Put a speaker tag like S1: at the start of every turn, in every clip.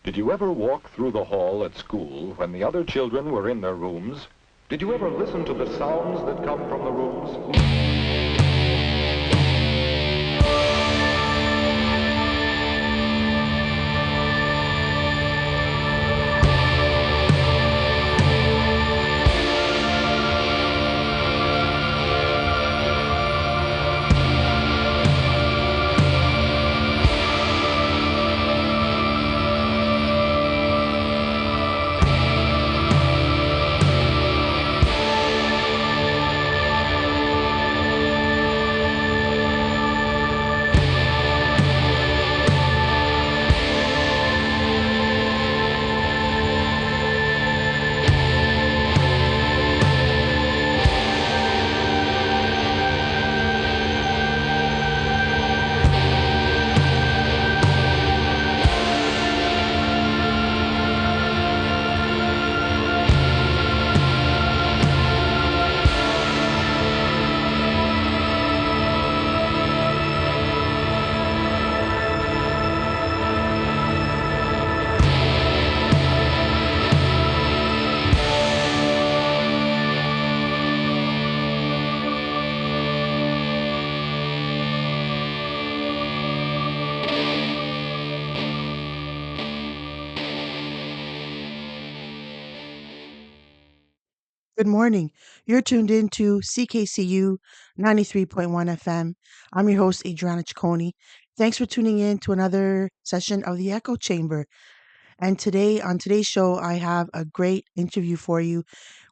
S1: Did you ever walk through the hall at school when the other children were in their rooms? Did you ever listen to the sounds that come from the rooms?
S2: Good morning. You're tuned in to CKCU 93.1 FM. I'm your host, Adriana Ciccone. Thanks for tuning in to another session of the Echo Chamber. And today, on today's show, I have a great interview for you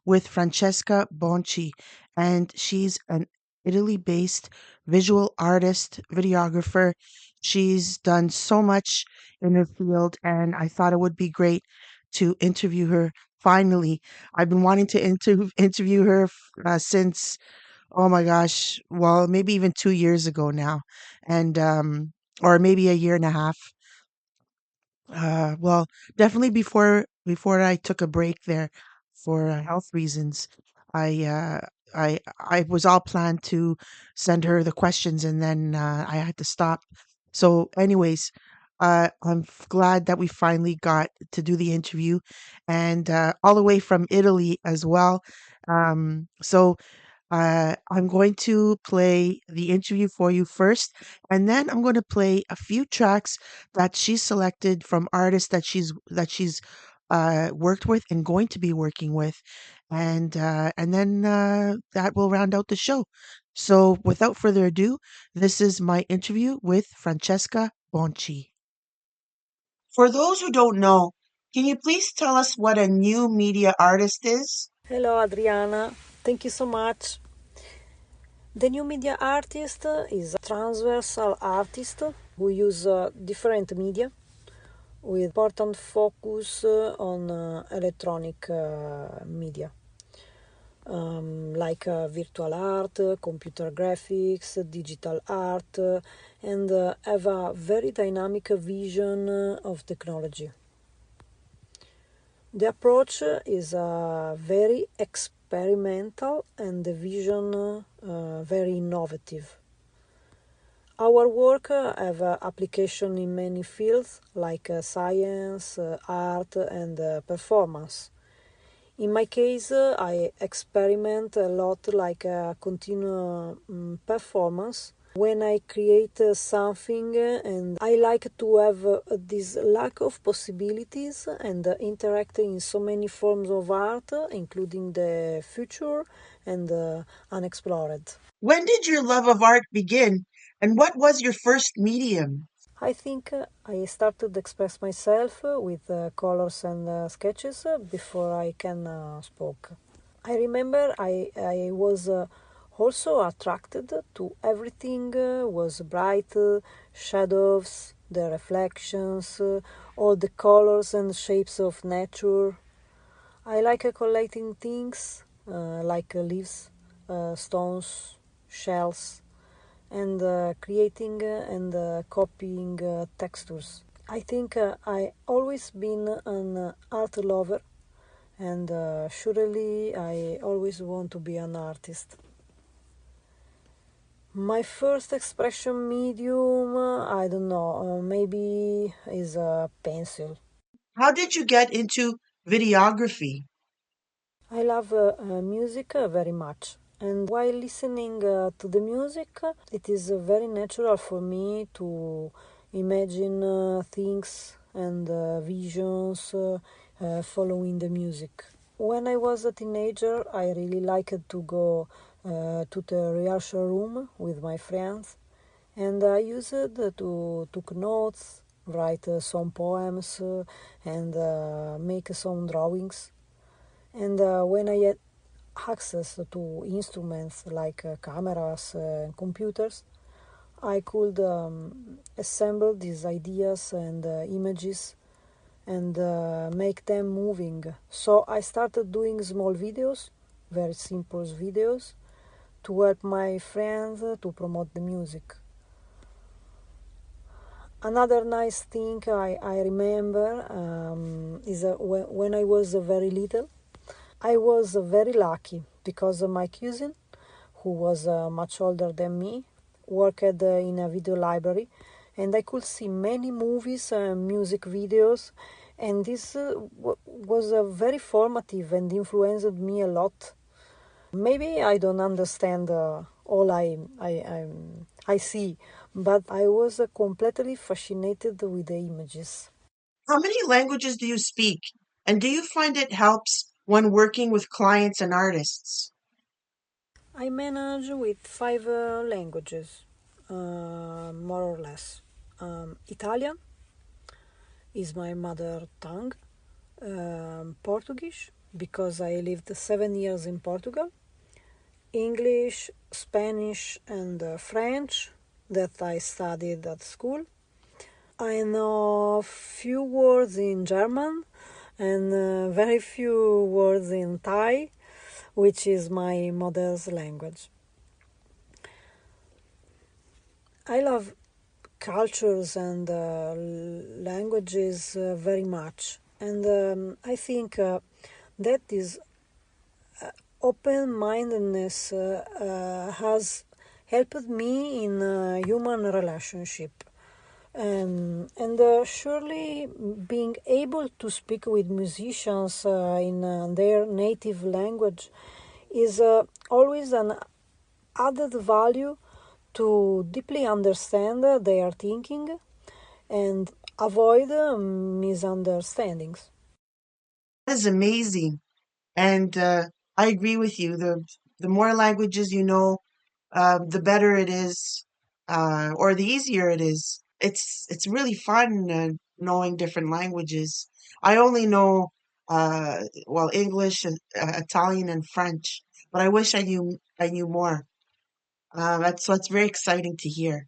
S2: with Francesca Bonci. And she's an Italy based visual artist, videographer. She's done so much in her field, and I thought it would be great to interview her finally. I've been wanting to interview her since, oh my gosh, well, maybe even 2 years ago now, and or maybe a year and a half. Well, definitely before I took a break there for health reasons. I I was all planned to send her the questions, and then I had to stop. So, anyways, glad that we finally got to do the interview, and all the way from Italy as well. I'm going to play the interview for you first, and then I'm going to play a few tracks that she's selected from artists that she's worked with and going to be working with, and then that will round out the show. So, without further ado, this is my interview with Francesca Bonci. For those who don't know, can you please tell us what a new media artist is?
S3: Hello Adriana, thank you so much. The new media artist is a transversal artist who use different media with important focus on electronic media, like virtual art, computer graphics, digital art, and have a very dynamic vision of technology. The approach is very experimental and the vision very innovative. Our work have application in many fields like science, art and performance. In my case, I experiment a lot like a continuous performance when I create something, and I like to have this lack of possibilities and interact in so many forms of art, including the future and unexplored.
S2: When did your love of art begin, and what was your first medium?
S3: I think I started to express myself with colors and sketches before I can spoke. I remember I was also attracted to everything was bright, shadows, the reflections, all the colors and shapes of nature. I like collecting things like leaves, stones, shells, and creating and copying textures. I think I always been an art lover, and surely I always want to be an artist. My first expression medium, I don't know, maybe is a pencil.
S2: How did you get into videography?
S3: I love music very much, and while listening to the music, it is very natural for me to imagine things and visions following the music. When I was a teenager, I really liked to go to the rehearsal room with my friends, and I used to took notes, write some poems, and make some drawings. And when I had access to instruments like cameras and computers, I could assemble these ideas and images and make them moving. So I started doing small videos, very simple videos, to help my friends to promote the music. Another nice thing I remember is when I was very little, I was very lucky because my cousin, who was much older than me, worked in a video library, and I could see many movies and music videos, and this was very formative and influenced me a lot. Maybe I don't understand all I see, but I was completely fascinated with the images.
S2: How many languages do you speak? And do you find it helps when working with clients and artists?
S3: I manage with five languages, more or less. Italian is my mother tongue, Portuguese, because I lived 7 years in Portugal, English, Spanish, and French that I studied at school. I know few words in German and very few words in Thai, which is my mother's language. I love cultures and languages very much, and I think that is open-mindedness has helped me in human relationship. And surely being able to speak with musicians in their native language is always an added value to deeply understand their thinking and avoid misunderstandings.
S2: That is amazing. And I agree with you. The more languages you know, the better it is, or the easier it is. It's really fun knowing different languages. I only know well English and Italian and French, but I wish I knew more. That's very exciting to hear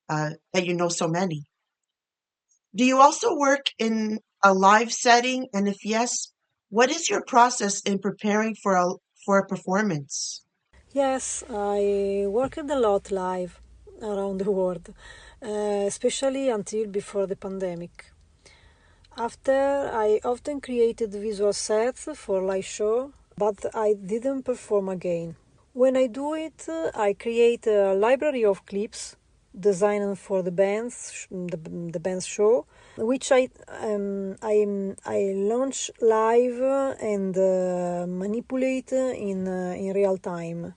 S2: that you know so many. Do you also work in a live setting? And if yes, what is your process in preparing for a performance?
S3: Yes, I worked a lot live around the world, especially until before the pandemic. After, I often created visual sets for live show, but I didn't perform again. When I do it, I create a library of clips designed for the band's show, which I launch live and manipulate in real time.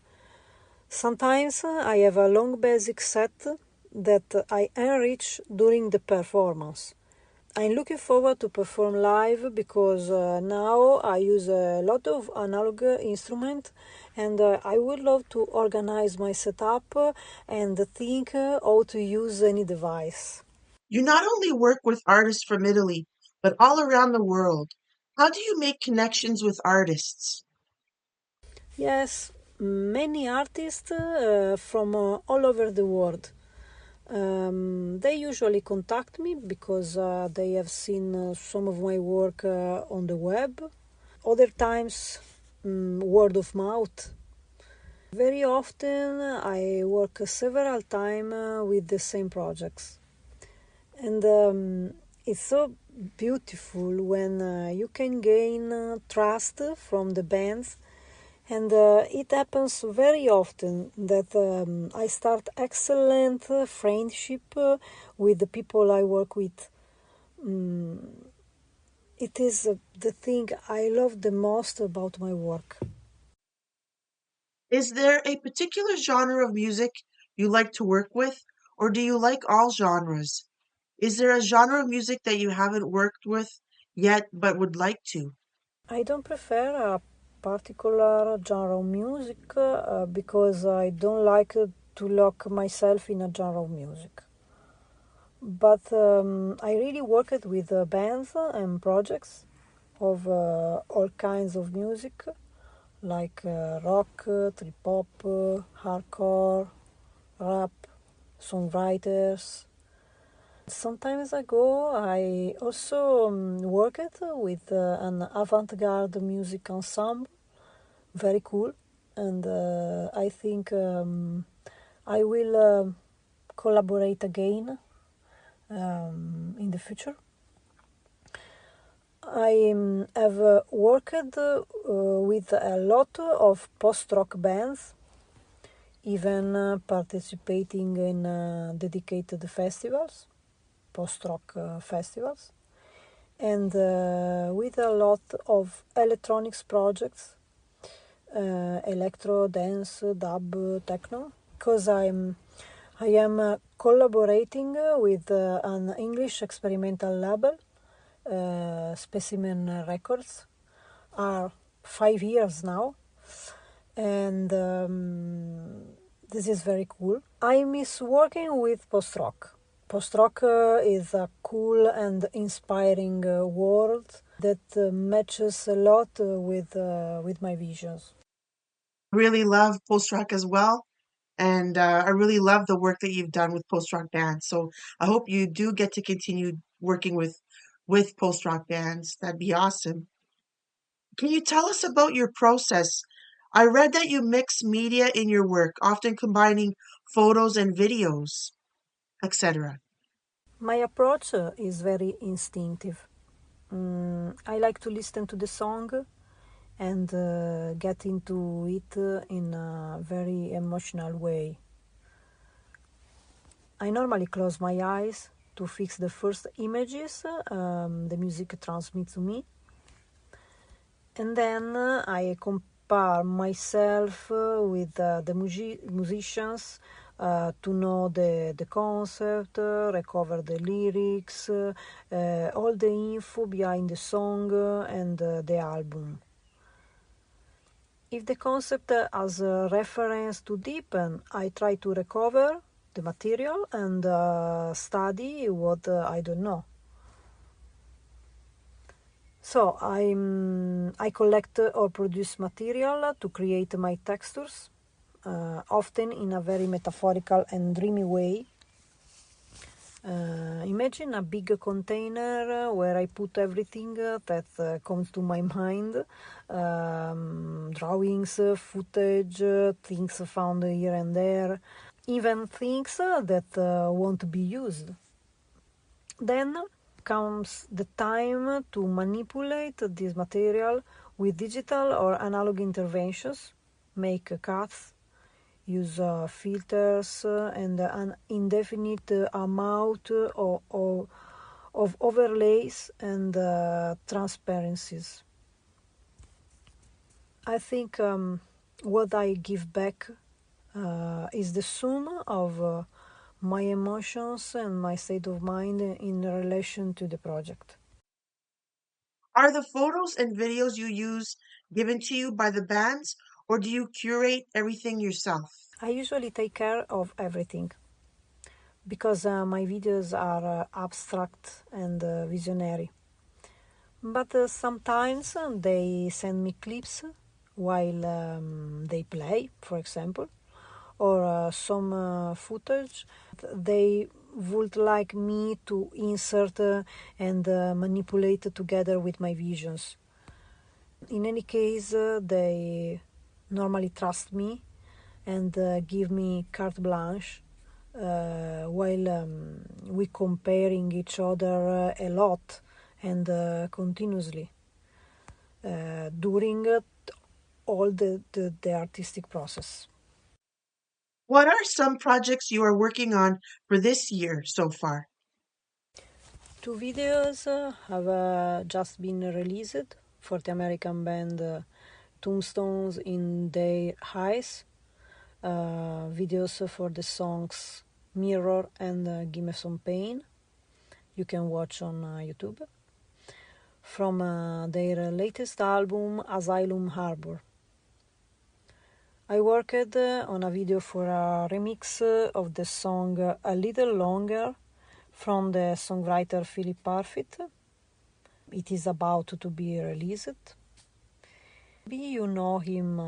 S3: Sometimes I have a long basic set that I enrich during the performance. I'm looking forward to perform live because now I use a lot of analog instrument, and I would love to organize my setup and think how to use any device.
S2: You not only work with artists from Italy, but all around the world. How do you make connections with artists?
S3: Yes, many artists from all over the world. They usually contact me because they have seen some of my work on the web. Other times, word of mouth. Very often, I work several times with the same projects, and it's so beautiful when you can gain trust from the bands. And it happens very often that I start excellent friendship with the people I work with. Mm, It is the thing I love the most about my work.
S2: Is there a particular genre of music you like to work with, or do you like all genres? Is there a genre of music that you haven't worked with yet but would like to?
S3: I don't prefer a particular genre of music because I don't like to lock myself in a genre of music. But I really worked with bands and projects of all kinds of music, like rock, trip hop, hardcore, rap, songwriters. Some time ago, I also worked with an avant-garde music ensemble, very cool, and I think I will collaborate again in the future. I have worked with a lot of post-rock bands, even participating in dedicated festivals, post-rock festivals, and with a lot of electronics projects, electro, dance, dub, techno, because I am collaborating with an English experimental label, Specimen Records, are 5 years now, and this is very cool. I miss working with post rock. Post rock is a cool and inspiring world that matches a lot with my visions.
S2: Really love post rock as well. And I really love the work that you've done with post rock bands. So I hope you do get to continue working with post rock bands. That'd be awesome. Can you tell us about your process? I read that you mix media in your work, often combining photos and videos, etc.
S3: My approach is very instinctive. I like to listen to the song and get into it in a very emotional way. I normally close my eyes to fix the first images the music transmits to me, and then I compare myself with the musicians to know the concept, recover the lyrics, all the info behind the song and the album. If the concept has a reference to deepen, I try to recover the material and study what I don't know. So I collect or produce material to create my textures, often in a very metaphorical and dreamy way. Imagine a big container where I put everything that comes to my mind, drawings, footage, things found here and there, even things that won't be used. Then comes the time to manipulate this material with digital or analog interventions, make cuts, use filters and an indefinite amount of overlays and transparencies. I think what I give back is the sum of my emotions and my state of mind in relation to the project.
S2: Are the photos and videos you use given to you by the bands, or do you curate everything yourself?
S3: I usually take care of everything because my videos are abstract and visionary. But sometimes they send me clips while they play, for example, or some footage they would like me to insert and manipulate together with my visions. In any case, they normally trust me and give me carte blanche while we comparing each other a lot and continuously during all the artistic process.
S2: What are some projects you are working on for this year so far?
S3: Two videos have just been released for the American band Tombstones in Their Eyes. Videos for the songs Mirror and Gimme Some Pain. You can watch on YouTube. From their latest album Asylum Harbor. I worked on a video for a remix of the song A Little Longer from the songwriter Philip Parfit. It is about to be released. Maybe you know him.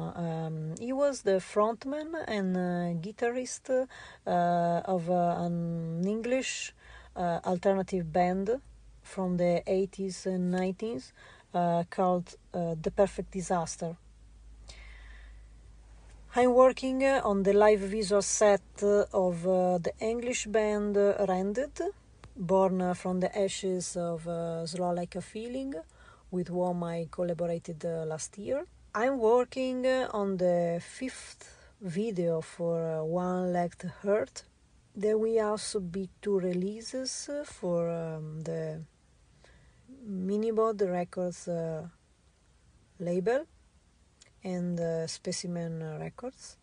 S3: He was the frontman and guitarist of an English alternative band from the 80s and 90s called The Perfect Disaster. I'm working on the live visual set of the English band Rended, born from the ashes of Slow Like a Feeling, with whom I collaborated last year. I'm working on the 5th video for One Legged Heart. There will also be 2 releases for the Minibod Records label and Specimen Records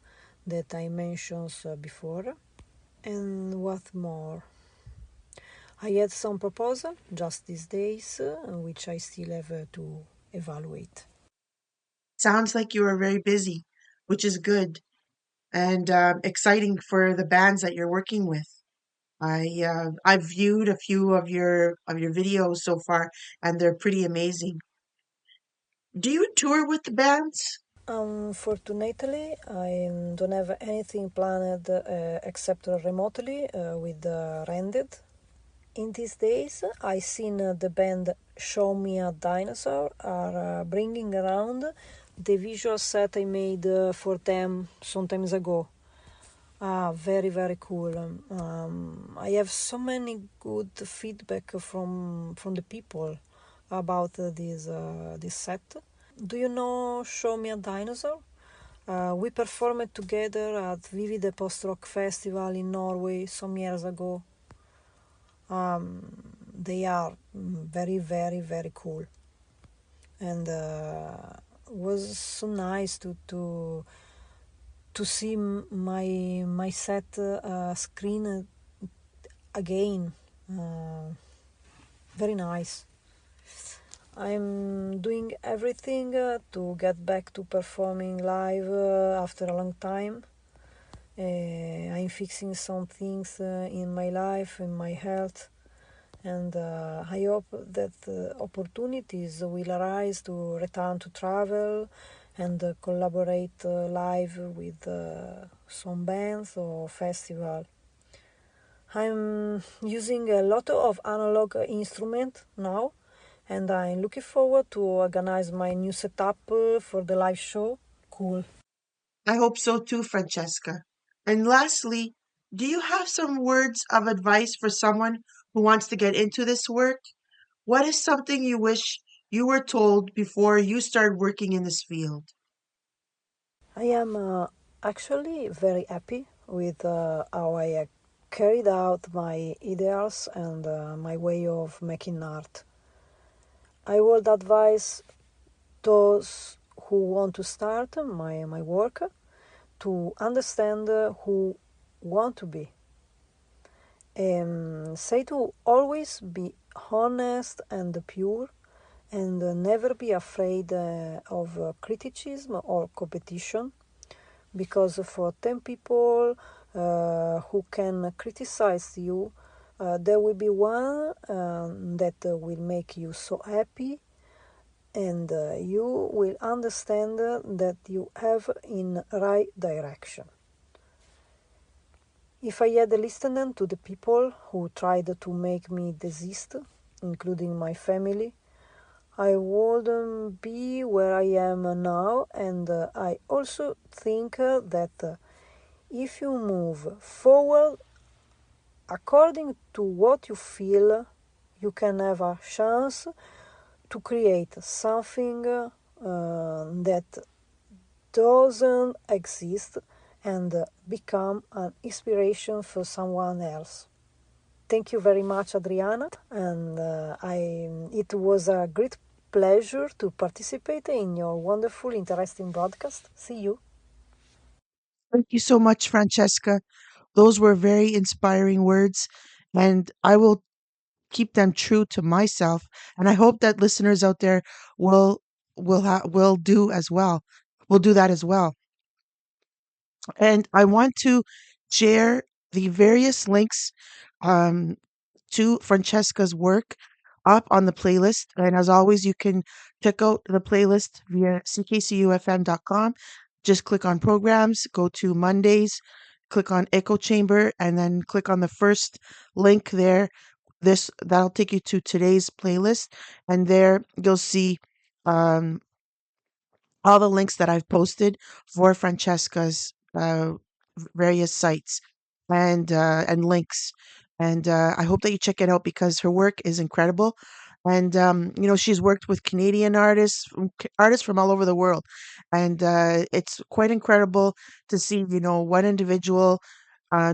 S3: that I mentioned before. And what more? I had some proposal just these days, which I still have to evaluate.
S2: Sounds like you are very busy, which is good and exciting for the bands that you're working with. I've viewed a few of your videos so far, and they're pretty amazing. Do you tour with the bands?
S3: Unfortunately, I don't have anything planned except remotely with Rended. In these days, I seen the band Show Me a Dinosaur are bringing around the visual set I made for them some times ago. Very, very cool. I have so many good feedback from the people about this set. Do you know Show Me a Dinosaur? We performed together at Vivid Post-Rock Festival in Norway some years ago. They are very, very, very cool. And was so nice to see my set screen again. Very nice. I'm doing everything to get back to performing live after a long time. I'm fixing some things in my life, in my health, and I hope that opportunities will arise to return to travel and collaborate live with some bands or festival. I'm using a lot of analog instrument now, and I'm looking forward to organize my new setup for the live show. Cool.
S2: I hope so too, Francesca. And lastly, do you have some words of advice for someone who wants to get into this work? What is something you wish you were told before you started working in this field?
S3: I am actually very happy with how I carried out my ideas and my way of making art. I would advise those who want to start my work to understand who want to be. Say to always be honest and pure and never be afraid of criticism or competition, because for 10 people who can criticize you, there will be one that will make you so happy, and you will understand that you have in right direction. If I had listened to the people who tried to make me desist, including my family, I wouldn't be where I am now, and I also think that if you move forward according to what you feel, you can have a chance to create something that doesn't exist and become an inspiration for someone else. thank you very much, Adriana, and it was a great pleasure to participate in your wonderful, interesting broadcast. See you.
S2: Thank you so much, Francesca. Those were very inspiring words, and I will keep them true to myself. And I hope that listeners out there will will do as well. Will do that as well. And I want to share the various links um, to Francesca's work up on the playlist. And as always, you can check out the playlist via ckcufm.com. Just click on programs, go to Mondays, click on Echo Chamber, and then click on the first link there. This that'll take you to today's playlist, and there you'll see um, all the links that I've posted for Francesca's various sites and links. And I hope that you check it out because her work is incredible. And you know, she's worked with Canadian artists, artists from all over the world, and it's quite incredible to see, you know, one individual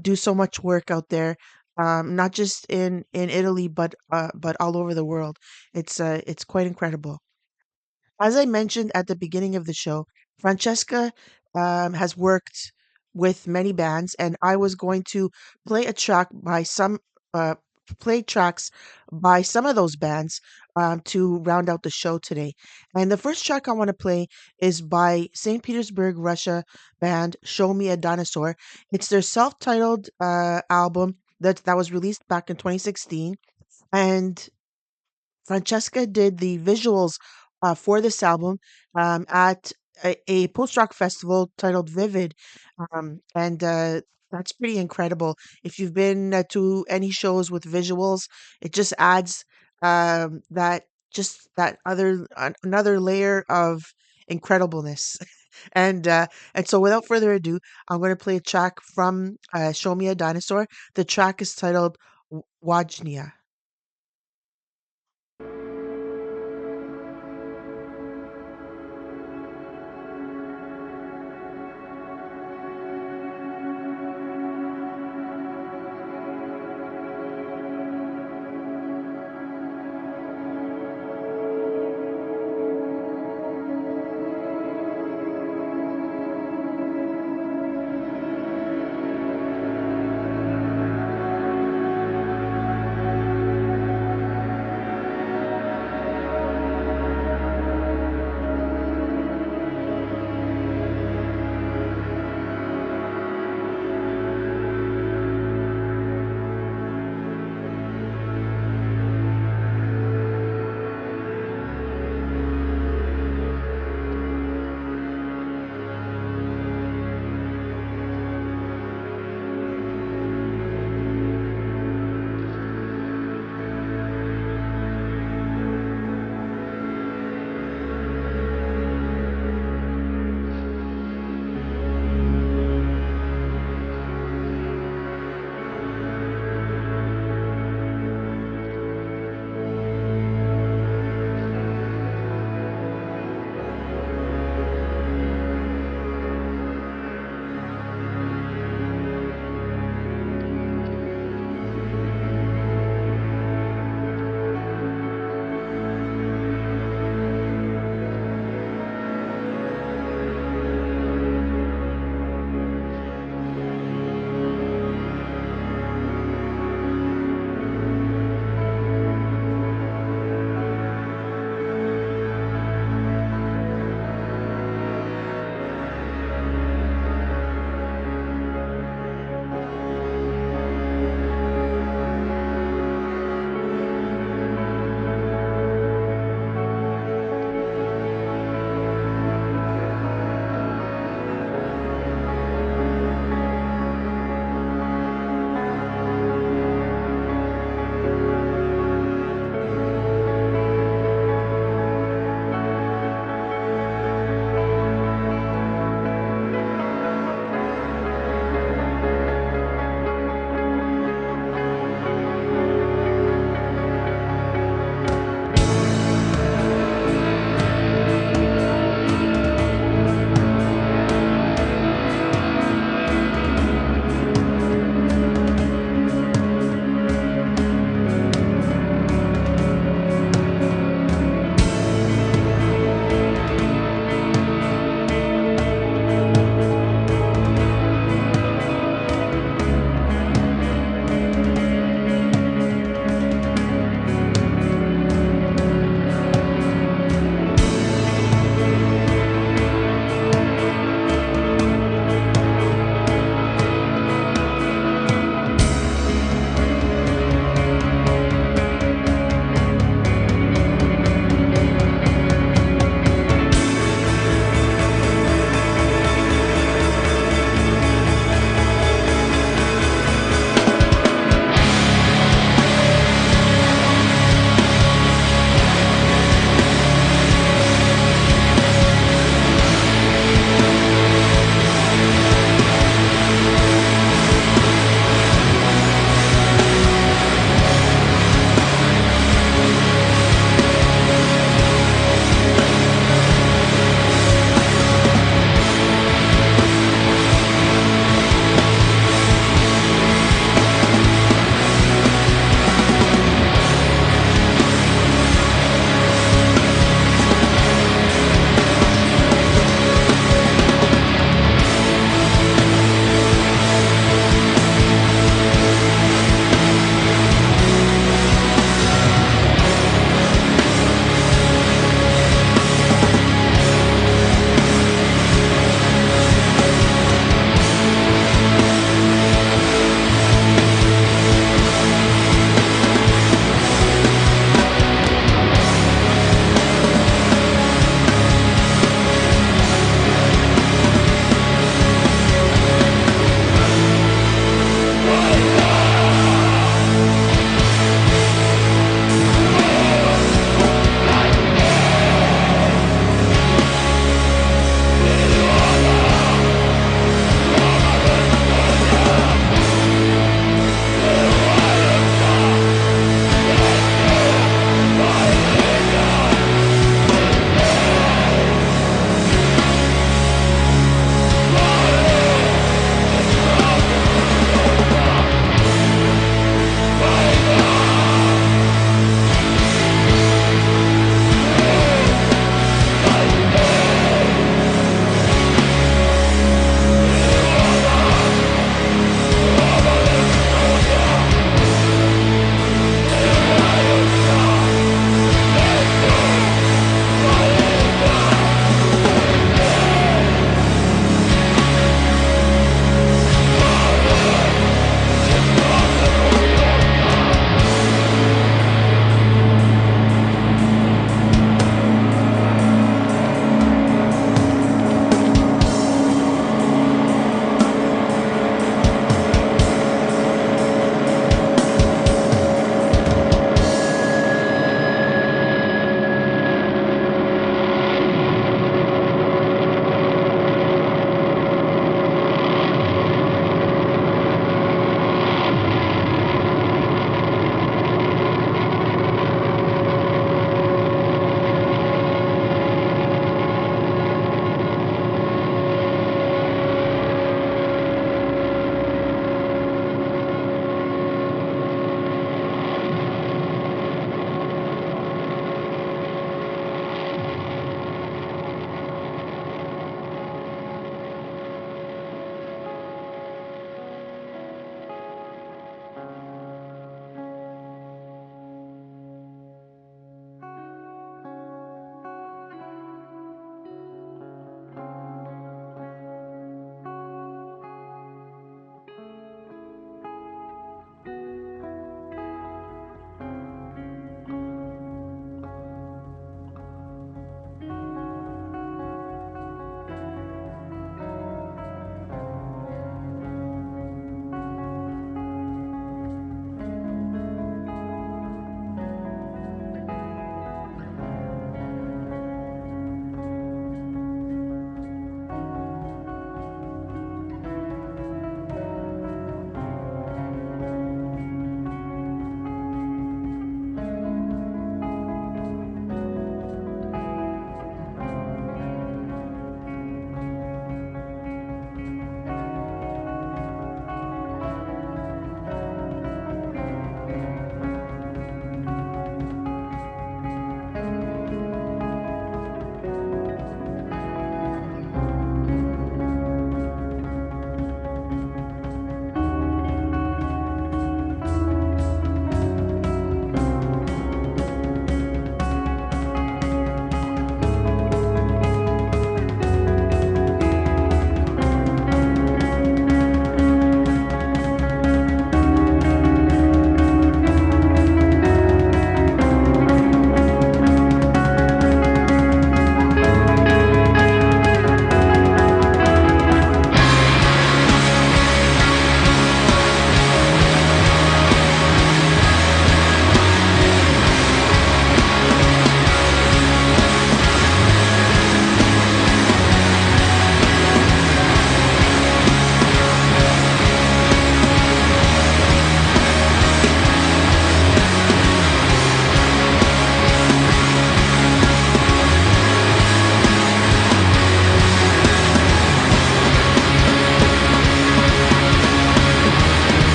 S2: do so much work out there, not just in Italy, but all over the world. It's quite incredible. As I mentioned at the beginning of the show, Francesca has worked with many bands, and I was going to play a track by some uh, play tracks by some of those bands to round out the show today. And the first track I want to play is by St. Petersburg, Russia band Show Me a Dinosaur. It's their self-titled album that was released back in 2016, and Francesca did the visuals for this album at a post rock festival titled Vivid, and that's pretty incredible. If you've been to any shows with visuals, it just adds that just that another layer of incredibleness. And so, without further ado, I'm going to play a track from Show Me a Dinosaur. The track is titled Wajnia.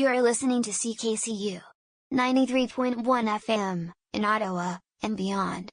S4: You are listening to CKCU 93.1 FM in Ottawa and beyond.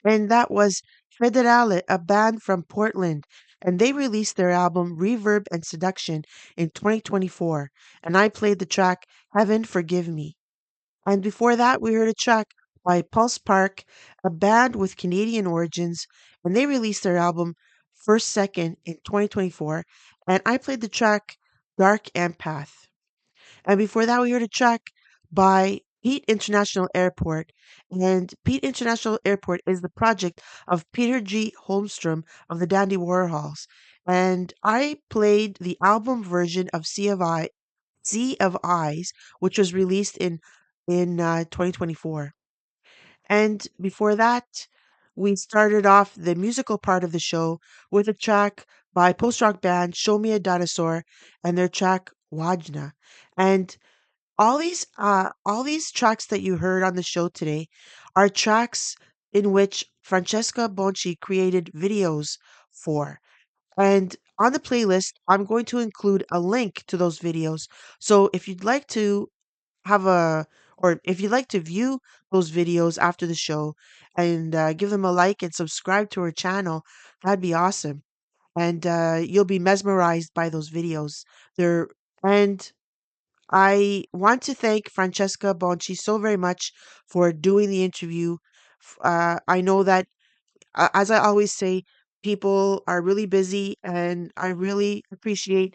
S2: And that was Federale, a band from Portland. And they released their album Reverb and Seduction in 2024. And I played the track Heaven Forgive Me. And before that, we heard a track by Pulse Park, a band with Canadian origins. And they released their album First Second in 2024. And I played the track Dark Empath. And before that, we heard a track by Pete International Airport. And Pete International Airport is the project of Peter G. Holmstrom of the Dandy Warhols. And I played the album version of Sea of Eyes, which was released in 2024. And before that, we started off the musical part of the show with a track by post-rock band Show Me a Dinosaur and their track Wojna. And all these tracks that you heard on the show today are tracks in which Francesca Bonci created videos for. And on the playlist, I'm going to include a link to those videos. So if you'd like to have a or if you'd like to view those videos after the show and give them a like and subscribe to her channel, that'd be awesome. And you'll be mesmerized by those videos. They're and I want to thank Francesca Bonci so very much for doing the interview. I know that, as I always say, people are really busy, and I really appreciate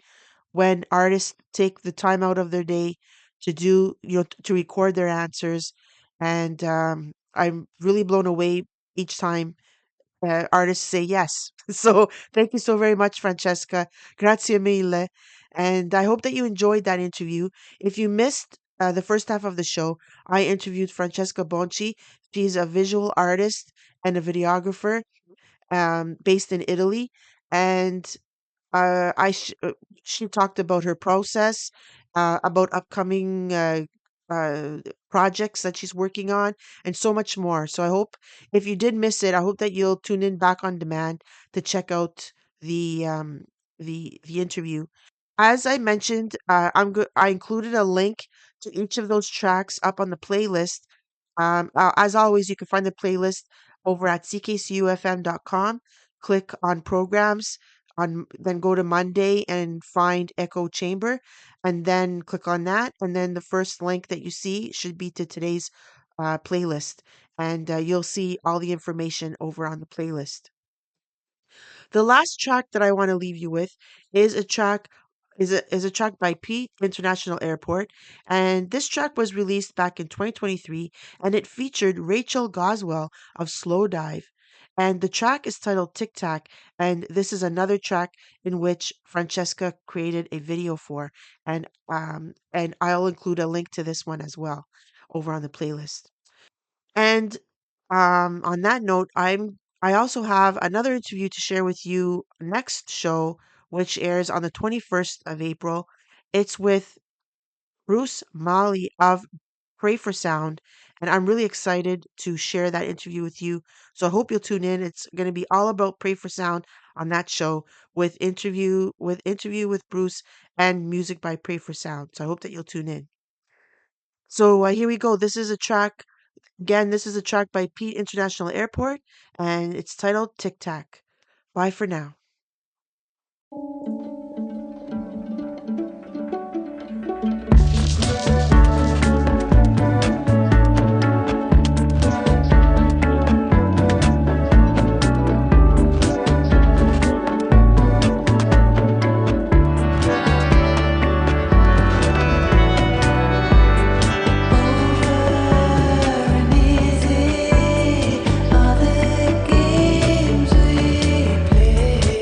S2: when artists take the time out of their day to do, to record their answers. And I'm really blown away each time artists say yes. So thank you so very much, Francesca. Grazie mille. And I hope that you enjoyed that interview. If you missed the first half of the show, I interviewed Francesca Bonci. She's a visual artist and a videographer based in Italy. And uh, I sh- uh, she talked about her process, about upcoming uh, projects that she's working on, and so much more. So I hope if you did miss it, I hope that you'll tune in back on demand to check out the interview. As I mentioned, I included a link to each of those tracks up on the playlist. As always, you can find the playlist over at ckcufm.com. Click on programs, then go to Monday and find Echo Chamber, and then click on that. And then the first link that you see should be to today's playlist, and you'll see all the information over on the playlist. The last track that I want to leave you with is a track is a track by Pete International Airport, and this track was released back in 2023, and it featured Rachel Goswell of Slowdive. And the track is titled Tic Tac, and this is another track in which Francesca created a video for, and I'll include a link to this one as well over on the playlist. And on that note, I also have another interview to share with you next show, which airs on the 21st of April. It's with Bruce Malley of Pray for Sound, and I'm really excited to share that interview with you. So I hope you'll tune in. It's going to be all about Pray for Sound on that show with Bruce and music by Pray for Sound. So I hope that you'll tune in. So here we go. This is a track by Pete International Airport, and it's titled Tic Tac. Bye for now.
S5: All the games we play.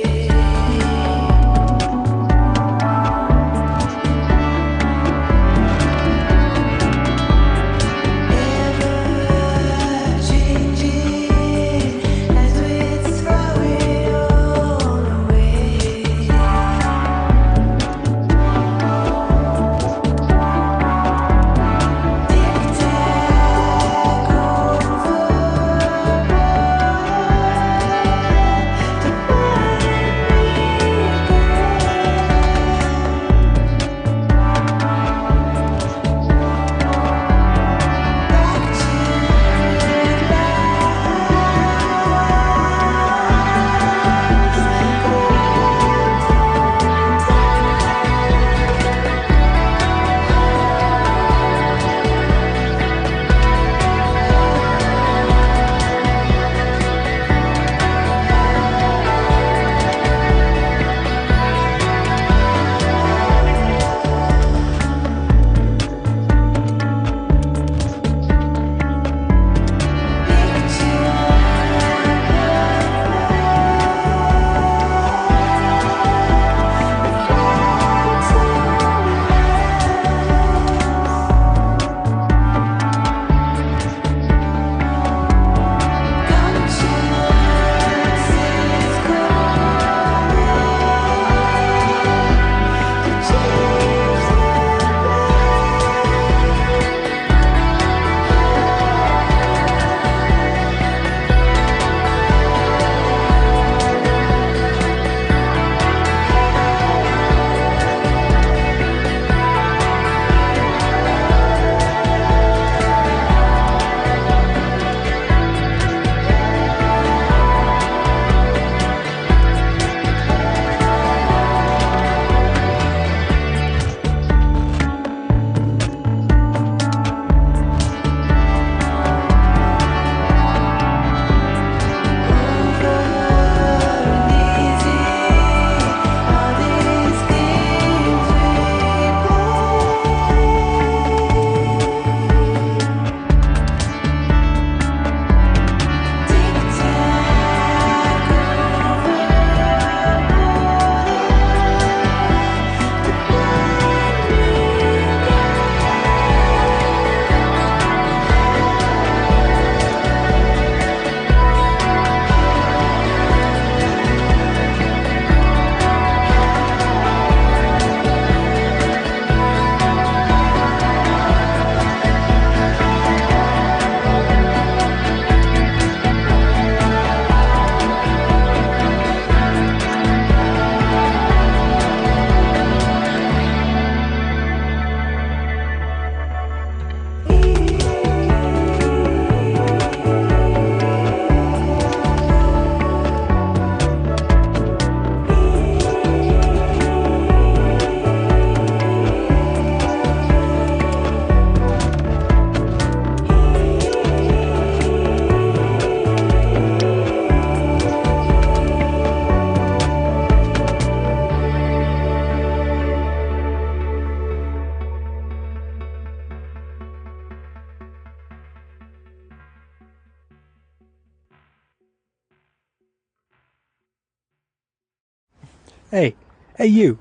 S5: Hey you.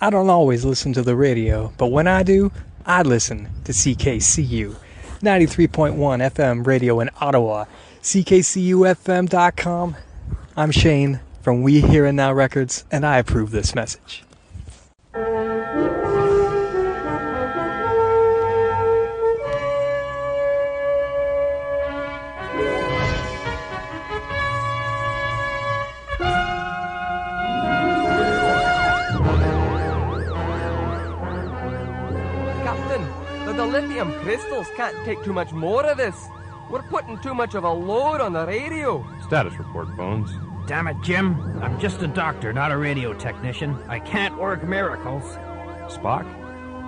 S5: I don't always listen to the radio, but when I do, I listen to CKCU 93.1 FM radio in Ottawa, ckcufm.com. I'm Shane from We Here and Now Records, and I approve this message.
S6: The lithium crystals can't take too much more of this. We're putting too much of a load on the radio.
S7: Status report, Bones.
S8: Damn it, Jim. I'm just a doctor, not a radio technician. I can't work miracles.
S9: Spock?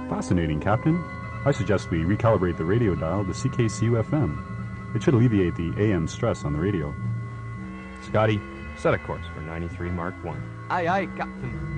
S9: Fascinating, Captain. I suggest we recalibrate the radio dial to CKCU FM. It should alleviate the AM stress on the radio.
S7: Scotty, set a course for 93 Mark 1.
S6: Aye, Captain.